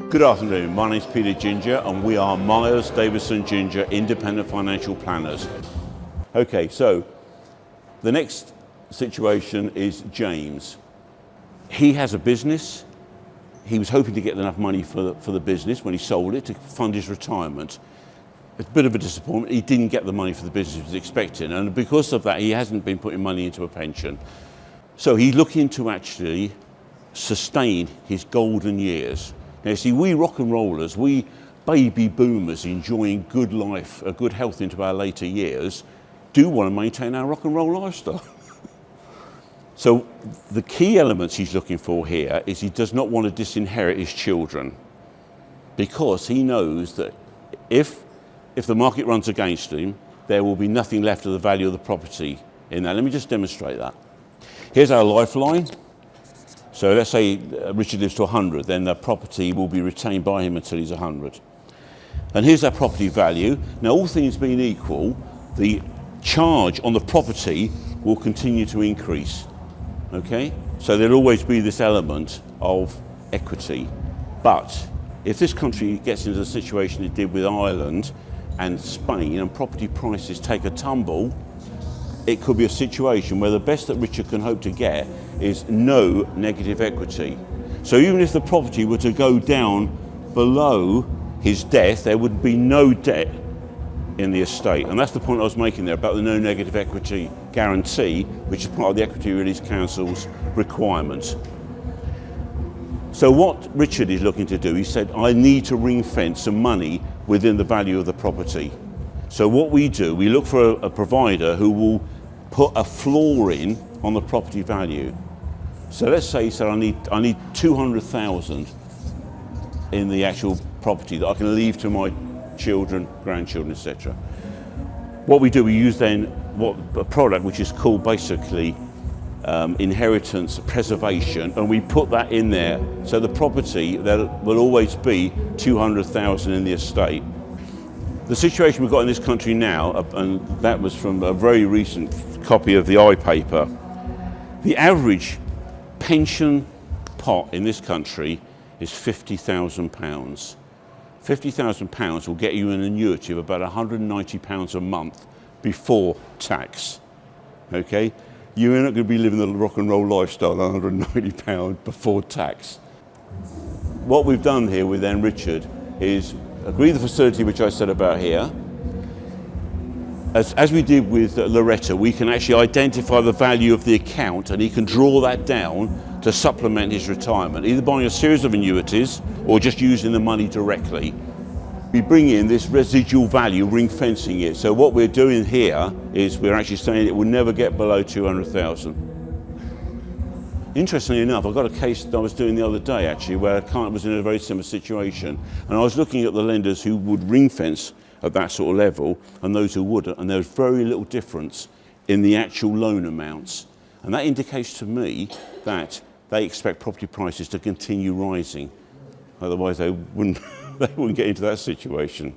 Good afternoon, my name is Peter Ginger and we are Myers Davison Ginger Independent Financial Planners. Okay, so the next situation is James. He has a business. He was hoping to get enough money for the business when he sold it to fund his retirement. It's a bit of a disappointment. He didn't get the money for the business he was expecting, and because of that he hasn't been putting money into a pension. So he's looking to actually sustain his golden years. Now, see, we rock and rollers, we baby boomers enjoying good life, good health into our later years, do want to maintain our rock and roll lifestyle. So the key elements he's looking for here is he does not want to disinherit his children, because he knows that if the market runs against him, there will be nothing left of the value of the property in that. Let me just demonstrate that. Here's our lifeline. So let's say Richard lives to 100, then the property will be retained by him until he's 100. And here's our property value. Now, all things being equal, the charge on the property will continue to increase. Okay? So there'll always be this element of equity. But if this country gets into the situation it did with Ireland and Spain and property prices take a tumble, it could be a situation where the best that Richard can hope to get is no negative equity. So even if the property were to go down below his death, there would be no debt in the estate. And that's the point I was making there about the no negative equity guarantee, which is part of the Equity Release Council's requirements. So what Richard is looking to do, he said, I need to ring fence some money within the value of the property. So what we do, we look for a provider who will put a floor in on the property value. So let's say he said, I need 200,000 in the actual property that I can leave to my children, grandchildren, etc. What we do, we use then a product which is called basically inheritance preservation, and we put that in there. So the property, there will always be 200,000 in the estate. The situation we've got in this country now, and that was from a very recent copy of the I-paper, the average pension pot in this country is £50,000. £50,000 will get you an annuity of about £190 a month before tax. Okay? You're not going to be living the rock and roll lifestyle on £190 before tax. What we've done here with then Richard is agree the facility which I said about here. As we did with Loretta, we can actually identify the value of the account and he can draw that down to supplement his retirement, either buying a series of annuities or just using the money directly. We bring in this residual value, ring fencing it. So what we're doing here is we're actually saying it will never get below 200,000. Interestingly enough, I've got a case that I was doing the other day actually where a client was in a very similar situation, and I was looking at the lenders who would ring fence at that sort of level and those who wouldn't, and there was very little difference in the actual loan amounts. And that indicates to me that they expect property prices to continue rising. Otherwise they wouldn't get into that situation.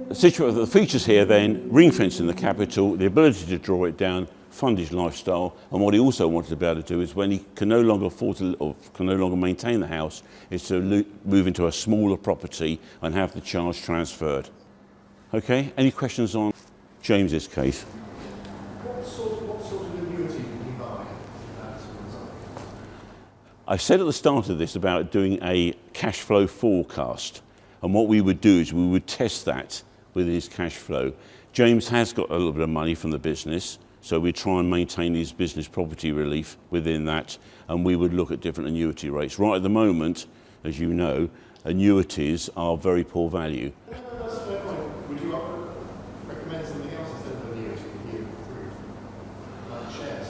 The features here then, ring fencing the capital, the ability to draw it down, fund his lifestyle, and what he also wanted to be able to do is when he can no longer afford to, or can no longer maintain the house, is to move into a smaller property and have the charge transferred. Okay, any questions on James's case? What sort of annuity can you buy? I said at the start of this about doing a cash flow forecast, and what we would do is we would test that with his cash flow. James has got a little bit of money from the business, so we try and maintain his business property relief within that, and we would look at different annuity rates. Right at the moment, as you know, annuities are very poor value. That's a fair point. Would you recommend something else instead of annuity? Would you improve like shares?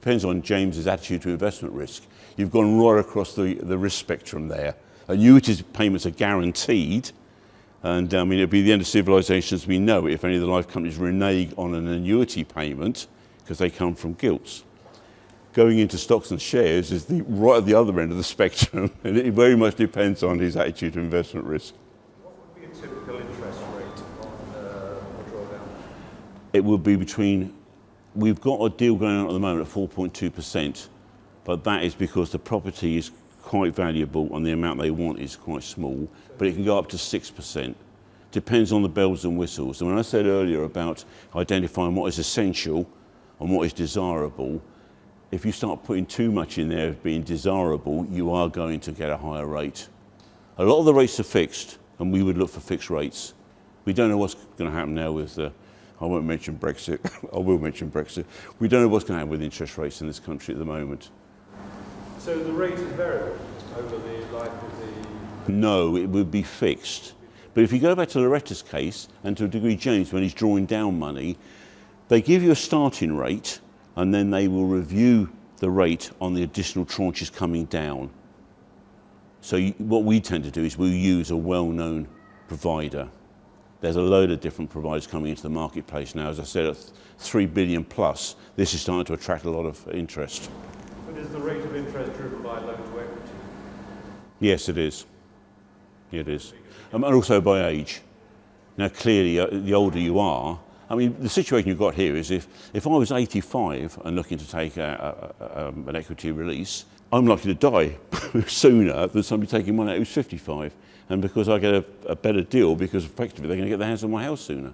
Depends on James's attitude to investment risk. You've gone right across the risk spectrum there. Annuities payments are guaranteed, and I mean, it'd be the end of civilization as we know it if any of the life companies renege on an annuity payment because they come from gilts. Going into stocks and shares is right at the other end of the spectrum, and it very much depends on his attitude to investment risk. What would be a typical interest rate on a drawdown? It would be between, we've got a deal going on at the moment at 4.2%, but that is because the property is quite valuable and the amount they want is quite small, but it can go up to 6%. Depends on the bells and whistles. And when I said earlier about identifying what is essential and what is desirable, if you start putting too much in there as being desirable, you are going to get a higher rate. A lot of the rates are fixed, and we would look for fixed rates. We don't know what's going to happen now with, I won't mention Brexit, I will mention Brexit. We don't know what's going to happen with interest rates in this country at the moment. So the rate is variable over the life of the... No, it would be fixed. But if you go back to Loretta's case, and to a degree James, when he's drawing down money, they give you a starting rate, and then they will review the rate on the additional tranches coming down. So what we tend to do is we'll use a well-known provider. There's a load of different providers coming into the marketplace now. As I said, at 3 billion plus, this is starting to attract a lot of interest. But is the rate of interest driven by loan to equity? Yes, it is. It is. And also by age. Now, clearly, the older you are, I mean, the situation you've got here is if I was 85 and looking to take an equity release, I'm likely to die sooner than somebody taking one out who's 55. And because I get a better deal, because effectively they're going to get their hands on my house sooner.